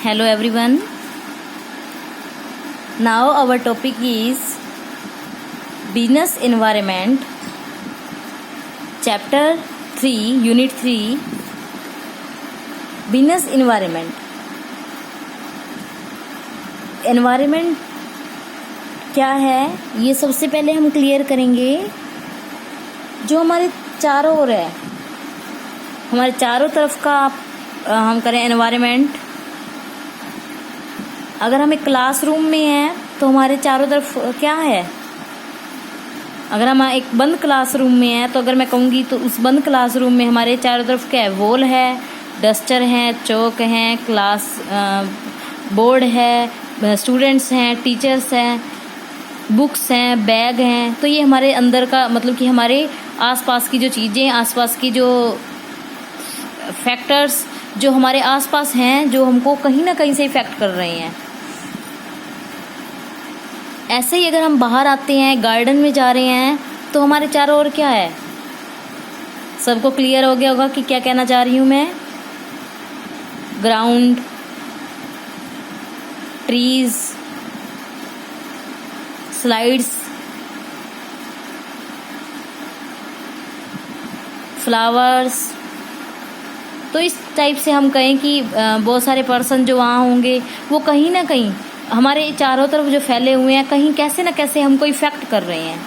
Hello everyone. Now our topic is business environment. Chapter 3, Unit 3, business environment. Environment क्या है ये सबसे पहले हम क्लियर करेंगे। जो हमारे चारों ओर है, हमारे चारों तरफ का हम करें एनवायरनमेंट। अगर हम एक क्लासरूम में हैं तो हमारे चारों तरफ क्या है। अगर हम एक बंद क्लासरूम में हैं तो अगर मैं कहूँगी तो उस बंद क्लासरूम में हमारे चारों तरफ क्या है, वॉल है, डस्टर है, चौक हैं, क्लास बोर्ड है, स्टूडेंट्स हैं, टीचर्स हैं, बुक्स हैं, बैग हैं। तो ये हमारे अंदर का मतलब कि हमारे आसपास की जो चीज़ें, आसपास की जो फैक्टर्स जो हमारे आसपास हैं, जो हमको कहीं ना कहीं से इफेक्ट कर रहे हैं। ऐसे ही अगर हम बाहर आते हैं, गार्डन में जा रहे हैं तो हमारे चारों ओर क्या है, सबको क्लियर हो गया होगा कि क्या कहना चाह रही हूँ मैं। Ground, trees, slides, flowers. तो इस टाइप से हम कहें कि बहुत सारे पर्सन जो वहाँ होंगे वो कहीं ना कहीं हमारे चारों तरफ जो फैले हुए हैं, कहीं कैसे ना कैसे हमको इफेक्ट कर रहे हैं।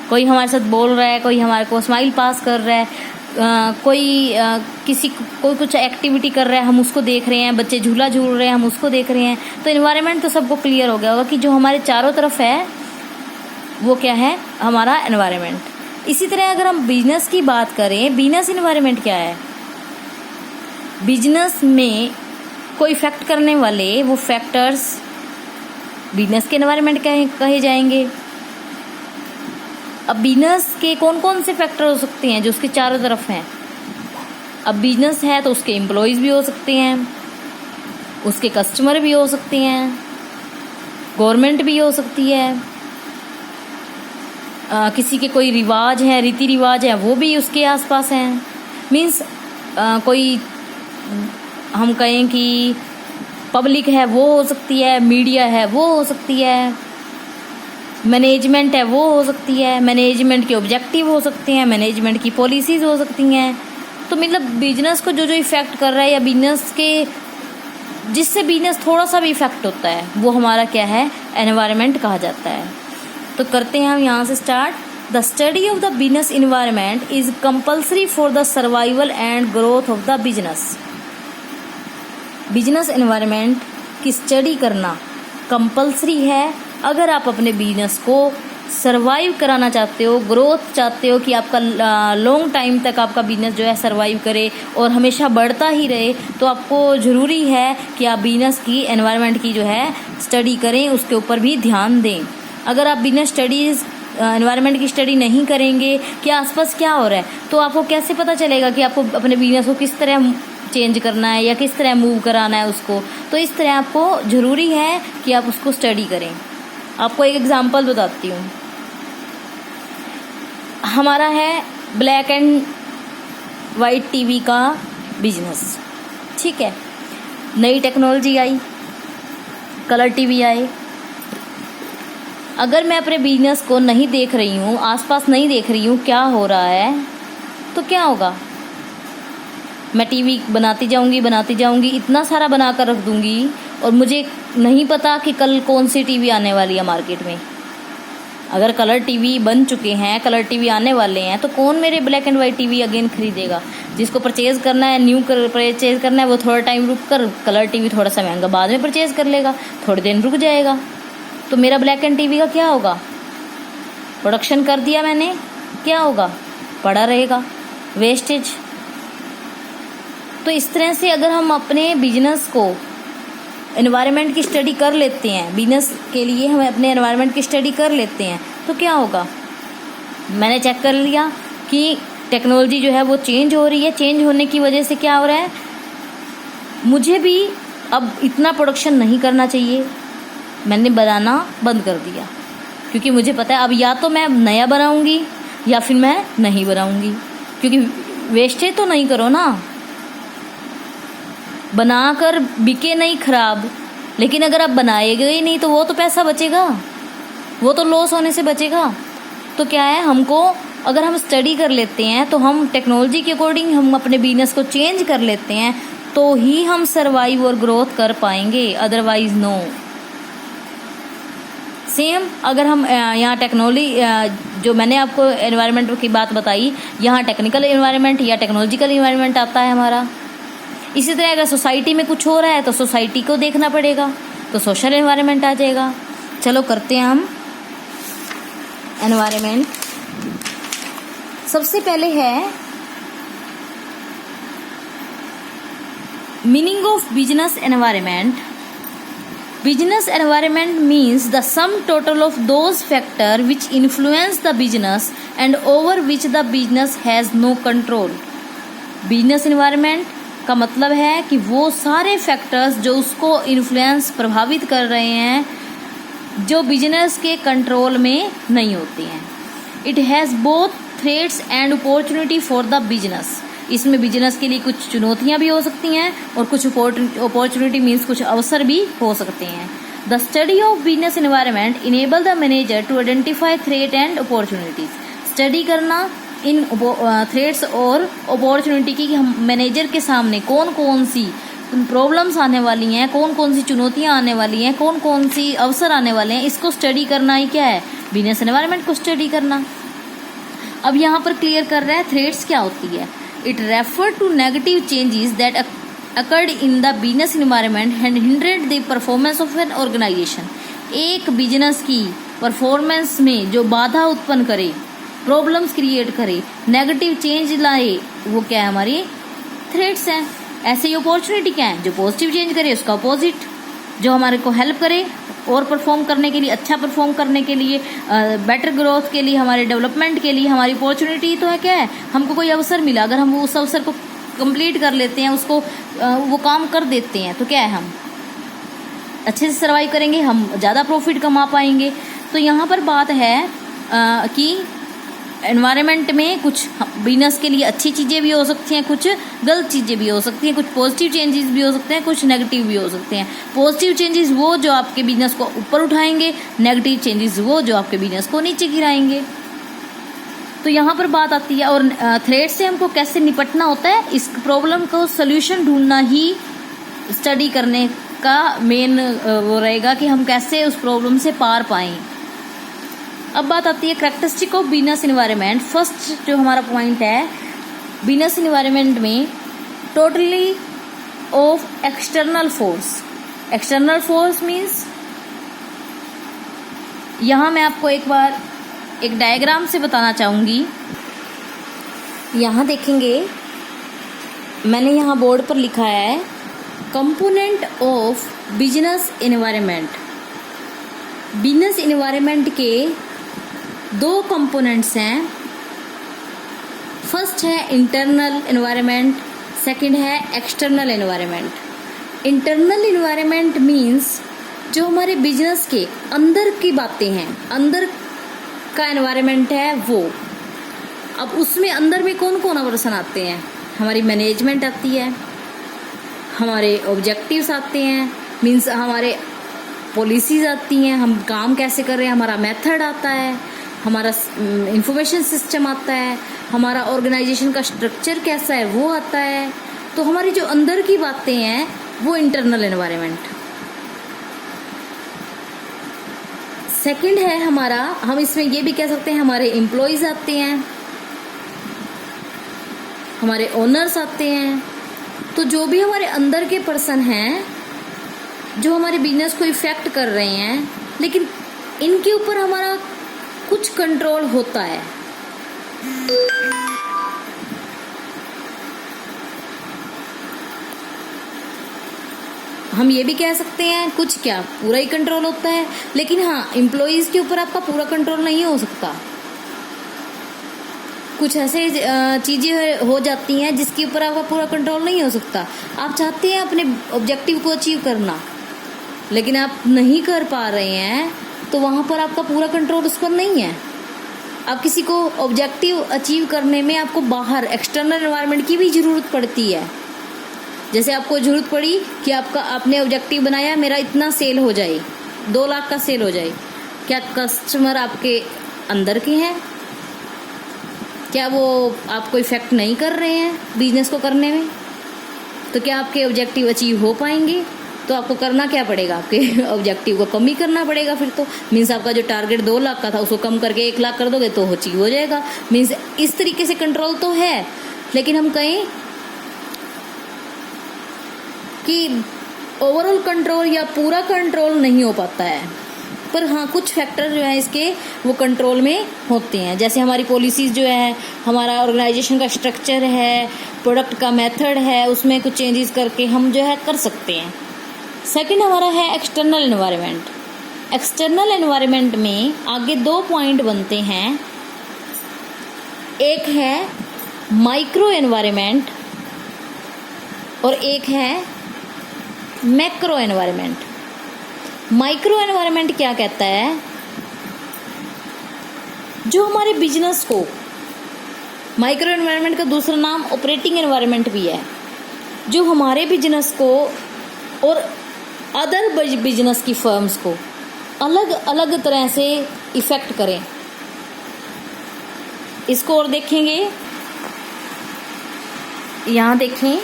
कोई हमारे साथ बोल रहा है, कोई हमारे को स्माइल पास कर रहा है, कोई कुछ एक्टिविटी कर रहा है, हम उसको देख रहे हैं। बच्चे झूला झूल रहे हैं, हम उसको देख रहे हैं। तो इन्वायरमेंट तो सबको क्लियर हो गया होगा कि जो हमारे चारों तरफ है वो क्या है, हमारा एनवायरमेंट। इसी तरह अगर हम बिजनेस की बात करें, बिजनेस इन्वायरमेंट क्या है। बिजनेस में कोई इफेक्ट करने वाले वो फैक्टर्स बिजनेस के एनवायरनमेंट कहे जाएंगे। अब बिजनेस के कौन कौन से फैक्टर हो सकते हैं जो उसके चारों तरफ हैं। अब बिजनेस है तो उसके एम्प्लॉयज़ भी हो सकते हैं, उसके कस्टमर भी हो सकते हैं, गवर्नमेंट भी हो सकती है, किसी के कोई रिवाज है, रीति रिवाज है, वो भी उसके आसपास हैं। मीन्स कोई हम कहें कि पब्लिक है वो हो सकती है, मीडिया है वो हो सकती है, मैनेजमेंट है वो हो सकती है, मैनेजमेंट के ऑब्जेक्टिव हो सकते हैं, मैनेजमेंट की पॉलिसीज़ हो सकती हैं। तो मतलब बिजनेस को जो जो इफ़ेक्ट कर रहा है या बिजनेस के जिससे बिजनेस थोड़ा सा भी इफ़ेक्ट होता है वो हमारा क्या है, एनवायरनमेंट कहा जाता है। तो करते हैं हम यहाँ से start. The study of the business environment is compulsory for the survival and growth of the business. Business environment की स्टडी करना कंपल्सरी है अगर आप अपने बिजनेस को सरवाइव कराना चाहते हो, ग्रोथ चाहते हो कि आपका लॉन्ग टाइम तक आपका बिजनेस जो है सरवाइव करे और हमेशा बढ़ता ही रहे। तो आपको ज़रूरी है कि आप बिजनेस की एनवायरनमेंट की जो है स्टडी करें, उसके ऊपर भी ध्यान दें। अगर आप बिजनेस स्टडीज़ एनवायरनमेंट की स्टडी नहीं करेंगे कि आसपास क्या हो रहा है, तो आपको कैसे पता चलेगा कि आपको अपने बिजनेस को किस तरह चेंज करना है या किस तरह मूव कराना है उसको। तो इस तरह आपको ज़रूरी है कि आप उसको स्टडी करें। आपको एक एग्जांपल बताती हूँ। हमारा है ब्लैक एंड वाइट टीवी का बिजनेस, ठीक है। नई टेक्नोलॉजी आई, कलर टीवी आए। अगर मैं अपने बिजनेस को नहीं देख रही हूँ, आसपास नहीं देख रही हूँ क्या हो रहा है, तो क्या होगा। मैं टीवी बनाती जाऊंगी, इतना सारा बना कर रख दूंगी और मुझे नहीं पता कि कल कौन सी टीवी आने वाली है मार्केट में। अगर कलर टीवी बन चुके हैं, कलर टीवी आने वाले हैं, तो कौन मेरे black and white TV again खरीदेगा। जिसको परचेज़ करना है, न्यू परचेज़ करना है, वो थोड़ा टाइम रुक कर कलर टीवी थोड़ा सा महंगा बाद में परचेज़ कर लेगा, थोड़े दिन रुक जाएगा। तो मेरा ब्लैक एंड टीवी का क्या होगा, प्रोडक्शन कर दिया मैंने, क्या होगा, पड़ा रहेगा, वेस्टेज। तो इस तरह से अगर हम अपने बिजनेस को एनवायरनमेंट की स्टडी कर लेते हैं, बिजनेस के लिए हम अपने एनवायरनमेंट की स्टडी कर लेते हैं, तो क्या होगा। मैंने चेक कर लिया कि टेक्नोलॉजी जो है वो चेंज हो रही है, चेंज होने की वजह से क्या हो रहा है, मुझे भी अब इतना प्रोडक्शन नहीं करना चाहिए, मैंने बनाना बंद कर दिया। क्योंकि मुझे पता है अब या तो मैं नया बनाऊंगी या फिर मैं नहीं बनाऊंगी, क्योंकि वेस्टेज तो नहीं करो ना। बनाकर बिके नहीं खराब, लेकिन अगर आप बनाएगा ही नहीं तो वो तो पैसा बचेगा, वो तो लॉस होने से बचेगा। तो क्या है, हमको अगर हम स्टडी कर लेते हैं तो हम टेक्नोलॉजी के अकॉर्डिंग हम अपने बिजनेस को चेंज कर लेते हैं तो ही हम सर्वाइव और ग्रोथ कर पाएंगे, अदरवाइज नो। सेम अगर हम यहाँ टेक्नोलॉजी जो मैंने आपको एनवायरनमेंट की बात बताई, यहाँ टेक्निकल एनवायरनमेंट या टेक्नोलॉजिकल एनवायरनमेंट आता है हमारा। इसी तरह अगर सोसाइटी में कुछ हो रहा है तो सोसाइटी को देखना पड़ेगा, तो सोशल एनवायरनमेंट आ जाएगा। चलो करते हैं हम एनवायरनमेंट। सबसे पहले है meaning of business environment. Business environment means the sum total of those factor which influence the business and over which the business has no control. Business environment का मतलब है कि वो सारे फैक्टर्स जो उसको इन्फ्लुएंस प्रभावित कर रहे हैं जो बिजनेस के कंट्रोल में नहीं होते हैं। It has both threats and opportunity for the business. इसमें बिजनेस के लिए कुछ चुनौतियां भी हो सकती हैं और कुछ अपॉर्चुनिटी मीन्स कुछ अवसर भी हो सकते हैं। The study of business environment enable the manager to identify threat and opportunities. Study करना इन थ्रेट्स और अपॉर्चुनिटी की, हम मैनेजर के सामने कौन कौन सी प्रॉब्लम्स आने वाली हैं, कौन कौन सी चुनौतियां आने वाली हैं, कौन कौन सी अवसर आने वाले हैं, इसको स्टडी करना ही क्या है, बिजनेस एनवायरनमेंट को स्टडी करना। अब यहाँ पर क्लियर कर रहा है थ्रेट्स क्या होती है। It refer to negative changes that occurred in the business environment and hindered the performance of an organization. एक बिजनेस की परफॉर्मेंस में जो बाधा उत्पन्न करे, प्रॉब्लम्स क्रिएट करे, नेगेटिव चेंज लाए, वो क्या है, हमारी थ्रेट्स हैं। ऐसे ही अपॉर्चुनिटी क्या है, जो पॉजिटिव चेंज करे उसका अपोजिट, जो हमारे को हेल्प करे और परफॉर्म करने के लिए, अच्छा परफॉर्म करने के लिए, बेटर ग्रोथ के लिए, हमारे डेवलपमेंट के लिए। हमारी अपॉर्चुनिटी तो है क्या है, हमको कोई अवसर मिला, अगर हम उस अवसर को कंप्लीट कर लेते हैं, उसको वो काम कर देते हैं तो क्या है, हम अच्छे से सर्वाइव करेंगे, हम ज़्यादा प्रॉफिट कमा पाएंगे। तो यहाँ पर बात है कि एनवायरनमेंट में कुछ बिजनेस के लिए अच्छी चीज़ें भी हो सकती हैं, कुछ गलत चीज़ें भी हो सकती हैं, कुछ पॉजिटिव चेंजेस भी हो सकते हैं, कुछ नेगेटिव भी हो सकते हैं। पॉजिटिव चेंजेस वो जो आपके बिजनेस को ऊपर उठाएंगे, नेगेटिव चेंजेस वो जो आपके बिजनेस को नीचे गिराएंगे। तो यहाँ पर बात आती है, और थ्रेट से हमको कैसे निपटना होता है, इस प्रॉब्लम को सोल्यूशन ढूंढना ही स्टडी करने का मेन वो रहेगा कि हम कैसे उस प्रॉब्लम से पार पाएं। अब बात आती है characteristic of business environment. First जो हमारा पॉइंट है, बिजनेस एनवायरनमेंट में totally off external force. External force means, यहाँ मैं आपको एक बार एक डायग्राम से बताना चाहूँगी। यहाँ देखेंगे, मैंने यहाँ बोर्ड पर लिखा है component of business environment. Business environment के दो कंपोनेंट्स हैं। फर्स्ट है इंटरनल एनवायरनमेंट, सेकंड है external environment. Internal environment means जो हमारे बिजनेस के अंदर की बातें हैं, अंदर का एनवायरनमेंट है वो। अब उसमें अंदर में कौन कौन पर्सन आते हैं, हमारी मैनेजमेंट आती है, हमारे ऑब्जेक्टिव्स आते हैं, मीन्स हमारे पॉलिसीज आती हैं, हम काम कैसे कर रहे हैं, हमारा मेथड आता है, हमारा इंफॉर्मेशन सिस्टम आता है, हमारा ऑर्गेनाइजेशन का स्ट्रक्चर कैसा है वो आता है। तो हमारी जो अंदर की बातें हैं वो इंटरनल एनवायरनमेंट। सेकंड है हमारा, हम इसमें ये भी कह सकते हैं हमारे एम्प्लॉयज आते हैं, हमारे ओनर्स आते हैं। तो जो भी हमारे अंदर के पर्सन हैं जो हमारे बिजनेस को इफेक्ट कर रहे हैं, लेकिन इनके ऊपर हमारा कुछ कंट्रोल होता है। हम ये भी कह सकते हैं कुछ क्या पूरा ही कंट्रोल होता है, लेकिन हाँ एम्प्लॉयज के ऊपर आपका पूरा कंट्रोल नहीं हो सकता। कुछ ऐसे चीज़ें हो जाती हैं जिसके ऊपर आपका पूरा कंट्रोल नहीं हो सकता। आप चाहते हैं अपने ऑब्जेक्टिव को अचीव करना, लेकिन आप नहीं कर पा रहे हैं, तो वहाँ पर आपका पूरा कंट्रोल उस पर नहीं है। आप किसी को ऑब्जेक्टिव अचीव करने में आपको बाहर एक्सटर्नल एनवायरनमेंट की भी ज़रूरत पड़ती है। जैसे आपको जरूरत पड़ी कि आपने ऑब्जेक्टिव बनाया मेरा इतना सेल हो जाए, 2 लाख का सेल हो जाए, क्या कस्टमर आपके अंदर के हैं? क्या वो आपको इफेक्ट नहीं कर रहे हैं बिजनेस को करने में? तो क्या आपके ऑब्जेक्टिव अचीव हो पाएंगे? तो आपको करना क्या पड़ेगा, आपके ऑब्जेक्टिव को कम ही करना पड़ेगा। फिर तो मीन्स आपका जो टारगेट 2 लाख का था उसको कम करके 1 लाख कर दोगे तो अचीव हो जाएगा। मीन्स इस तरीके से कंट्रोल तो है, लेकिन हम कहें कि ओवरऑल कंट्रोल या पूरा कंट्रोल नहीं हो पाता है, पर हाँ कुछ फैक्टर जो है इसके वो कंट्रोल में होते हैं। जैसे हमारी पॉलिसीज जो है, हमारा ऑर्गेनाइजेशन का स्ट्रक्चर है, प्रोडक्ट का मेथड है, उसमें कुछ चेंजेस करके हम जो है कर सकते हैं। सेकंड हमारा है एक्सटर्नल एनवायरनमेंट। एक्सटर्नल एनवायरनमेंट में आगे 2 पॉइंट बनते हैं, एक है माइक्रो एनवायरनमेंट और एक है मैक्रो एनवायरनमेंट। माइक्रो एनवायरनमेंट क्या कहता है, जो हमारे बिजनेस को, माइक्रो एनवायरनमेंट का दूसरा नाम ऑपरेटिंग एनवायरनमेंट भी है, जो हमारे बिजनेस को और अदर बिजनेस की फर्म्स को अलग अलग तरह से इफेक्ट करें। इसको और देखेंगे, यहाँ देखें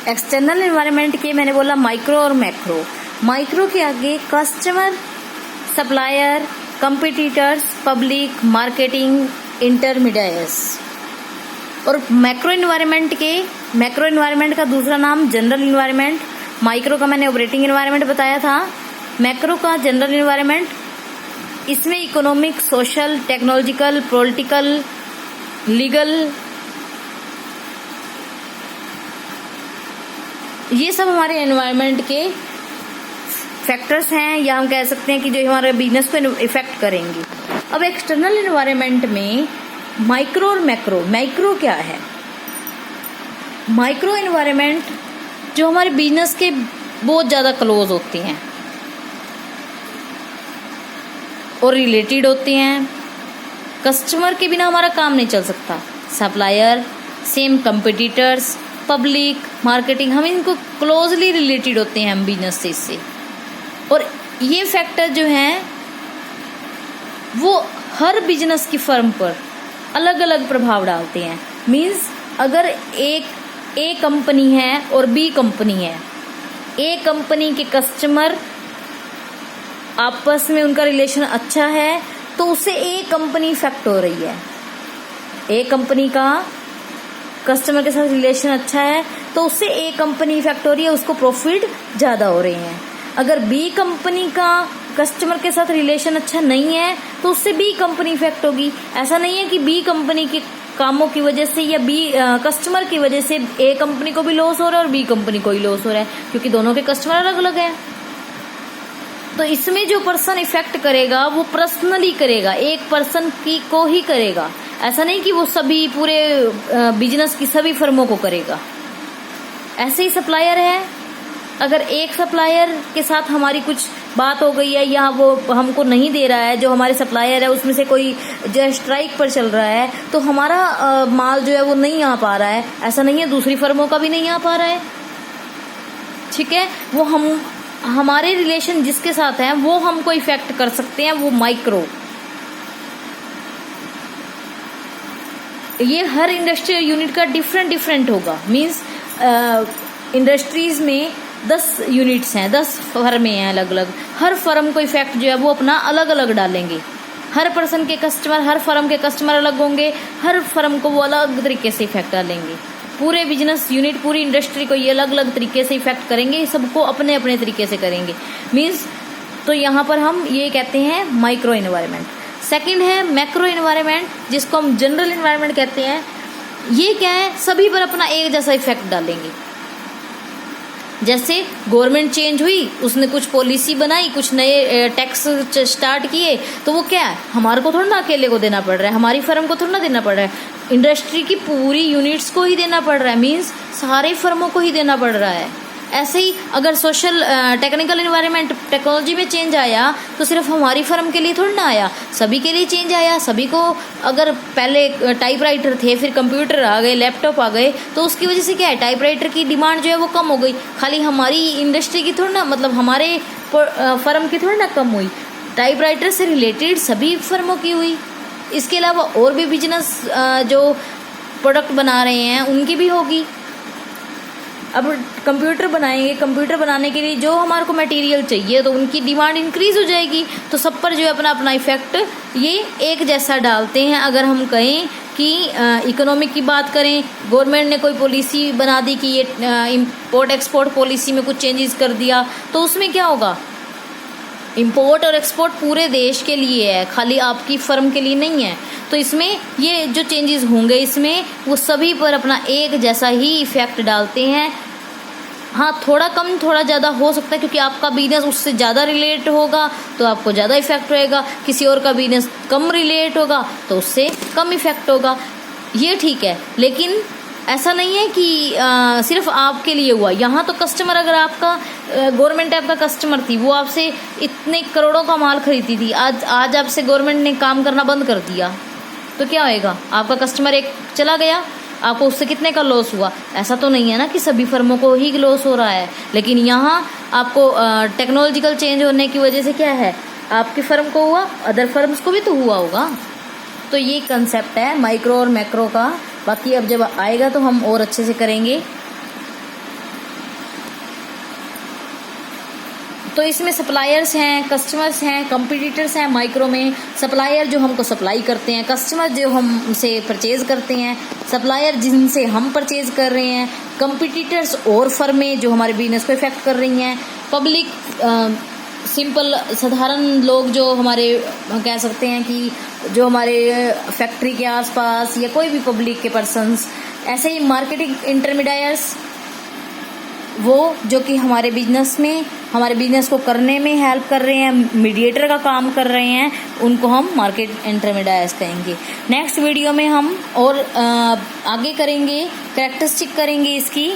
एक्सटर्नल एनवायरनमेंट के मैंने बोला माइक्रो और मैक्रो। माइक्रो के आगे customer, supplier, competitors, public, marketing, intermediates. और मैक्रो एनवायरनमेंट का दूसरा नाम जनरल एनवायरनमेंट। माइक्रो का मैंने ऑपरेटिंग एनवायरनमेंट बताया था, मैक्रो का जनरल एनवायरनमेंट। इसमें economic, social, technological, political, legal, ये सब हमारे एनवायरनमेंट के फैक्टर्स हैं, या हम कह सकते हैं कि जो हमारे बिजनेस को इफेक्ट करेंगे। अब एक्सटर्नल एनवायरनमेंट में माइक्रो और मैक्रो। माइक्रो क्या है? माइक्रो एनवायरनमेंट जो हमारे बिजनेस के बहुत ज़्यादा क्लोज होते हैं और रिलेटेड होते हैं। कस्टमर के बिना हमारा काम नहीं चल सकता। Supplier, same competitors, public, marketing, हम इनको क्लोजली रिलेटेड होते हैं हम बिजनेस से इससे। और ये फैक्टर जो हैं वो हर बिजनेस की फर्म पर अलग अलग प्रभाव डालते हैं। मीन्स अगर एक ए कंपनी है और बी कंपनी है, ए कंपनी के कस्टमर आपस में उनका रिलेशन अच्छा है तो उससे ए कंपनी इफेक्ट हो रही है। ए कंपनी का कस्टमर के साथ रिलेशन अच्छा है तो उससे ए कंपनी इफेक्ट हो रही है, उसको प्रॉफिट ज़्यादा हो रहे हैं। अगर बी कंपनी का कस्टमर के साथ रिलेशन अच्छा नहीं है तो उससे बी कंपनी इफेक्ट होगी। ऐसा नहीं है कि बी कंपनी के कामों की वजह से या बी कस्टमर की वजह से ए कंपनी को भी लॉस हो रहा है और बी कंपनी को ही लॉस हो रहा है, क्योंकि दोनों के कस्टमर अलग अलग हैं। तो इसमें जो पर्सन इफेक्ट करेगा वो पर्सनली करेगा, एक पर्सन की को ही करेगा। ऐसा नहीं कि वो सभी पूरे बिजनेस की सभी फर्मों को करेगा। ऐसे ही सप्लायर है, अगर एक सप्लायर के साथ हमारी कुछ बात हो गई है या वो हमको नहीं दे रहा है, जो हमारे सप्लायर है उसमें से कोई जो स्ट्राइक पर चल रहा है, तो हमारा माल जो है वो नहीं आ पा रहा है। ऐसा नहीं है दूसरी फर्मों का भी नहीं आ पा रहा है, ठीक है। वो हमारे रिलेशन जिसके साथ है वो हमको इफेक्ट कर सकते हैं, वो माइक्रो। ये हर इंडस्ट्रियल यूनिट का डिफरेंट होगा। मीन्स इंडस्ट्रीज में 10 यूनिट्स हैं, 10 फर्में हैं अलग अलग। हर फर्म को इफेक्ट जो है वो अपना अलग अलग डालेंगे। हर पर्सन के कस्टमर, हर फर्म के कस्टमर अलग होंगे, हर फर्म को वो अलग तरीके से इफेक्ट डालेंगे। पूरे बिजनेस यूनिट, पूरी इंडस्ट्री को ये अलग अलग तरीके से इफेक्ट करेंगे, सबको अपने अपने तरीके से करेंगे। मीन्स तो यहाँ पर हम ये कहते हैं माइक्रो एनवायरनमेंट। सेकंड है मैक्रो एनवायरनमेंट, जिसको हम जनरल एनवायरनमेंट कहते हैं। ये क्या है, सभी पर अपना एक जैसा इफेक्ट डालेंगे। जैसे गवर्नमेंट चेंज हुई, उसने कुछ पॉलिसी बनाई, कुछ नए टैक्स स्टार्ट किए, तो वो क्या है, हमारे को थोड़ा ना अकेले को देना पड़ रहा है, हमारी फर्म को थोड़ा ना देना पड़ रहा है, इंडस्ट्री की पूरी यूनिट्स को ही देना पड़ रहा है। मीन्स सारे फर्मों को ही देना पड़ रहा है। ऐसे ही अगर सोशल टेक्निकल इन्वायरमेंट टेक्नोलॉजी में चेंज आया तो सिर्फ हमारी फर्म के लिए थोड़ी ना आया, सभी के लिए चेंज आया। सभी को, अगर पहले टाइपराइटर थे, फिर कंप्यूटर आ गए, लैपटॉप आ गए, तो उसकी वजह से क्या है, टाइपराइटर की डिमांड जो है वो कम हो गई। खाली हमारी इंडस्ट्री की थोड़ी ना, मतलब हमारे फर्म की थोड़ी ना कम हुई, टाइपराइटर से रिलेटेड सभी फर्मों की हुई। इसके अलावा और भी बिजनेस जो प्रोडक्ट बना रहे हैं उनकी भी होगी। अब कंप्यूटर बनाएंगे, कंप्यूटर बनाने के लिए जो हमारे को मटेरियल चाहिए तो उनकी डिमांड इंक्रीज हो जाएगी, तो सब पर जो है अपना अपना इफेक्ट ये एक जैसा डालते हैं। अगर हम कहें कि इकोनॉमिक की बात करें, गवर्नमेंट ने कोई पॉलिसी बना दी कि ये इंपोर्ट एक्सपोर्ट पॉलिसी में कुछ चेंजेस कर दिया, तो उसमें क्या होगा, इंपोर्ट और एक्सपोर्ट पूरे देश के लिए है, खाली आपकी फर्म के लिए नहीं है। तो इसमें ये जो चेंजेस होंगे इसमें वो सभी पर अपना एक जैसा ही इफेक्ट डालते हैं। हाँ, थोड़ा कम थोड़ा ज़्यादा हो सकता है, क्योंकि आपका बिजनेस उससे ज़्यादा रिलेट होगा तो आपको ज़्यादा इफेक्ट रहेगा, किसी और का बिजनेस कम रिलेट होगा तो उससे कम इफेक्ट होगा, ये ठीक है। लेकिन ऐसा नहीं है कि सिर्फ आपके लिए हुआ। यहाँ तो कस्टमर, अगर आपका गवर्नमेंट आपका कस्टमर थी, वो आपसे इतने करोड़ों का माल खरीदती थी, आज आपसे गवर्नमेंट ने काम करना बंद कर दिया, तो क्या होएगा, आपका कस्टमर एक चला गया, आपको उससे कितने का लॉस हुआ। ऐसा तो नहीं है ना कि सभी फर्मों को ही लॉस हो रहा है, लेकिन यहाँ आपको टेक्नोलॉजिकल चेंज होने की वजह से क्या है, आपकी फर्म को हुआ, अदर फर्म्स को भी तो हुआ होगा। तो ये कंसेप्ट है माइक्रो और मैक्रो का। बाकी अब जब आएगा तो हम और अच्छे से करेंगे। तो इसमें सप्लायर्स हैं, कस्टमर्स हैं, कंपटीटर्स हैं। माइक्रो में सप्लायर जो हमको सप्लाई करते हैं, कस्टमर जो हमसे परचेज करते हैं, सप्लायर जिनसे हम परचेज कर रहे हैं, कंपटीटर्स और फर्में जो हमारे बिजनेस को इफेक्ट कर रही हैं, पब्लिक सिंपल साधारण लोग जो हमारे कह सकते हैं कि जो हमारे फैक्ट्री के आसपास या कोई भी पब्लिक के पर्सन्स, ऐसे ही मार्केटिंग इंटरमीडिएट्स, वो जो कि हमारे बिजनेस को करने में हेल्प कर रहे हैं, मीडिएटर का काम कर रहे हैं, उनको हम मार्केट इंटरमीडिएट्स कहेंगे। नेक्स्ट वीडियो में हम और आगे करेंगे, कैरेक्टरिस्टिक करेंगे इसकी।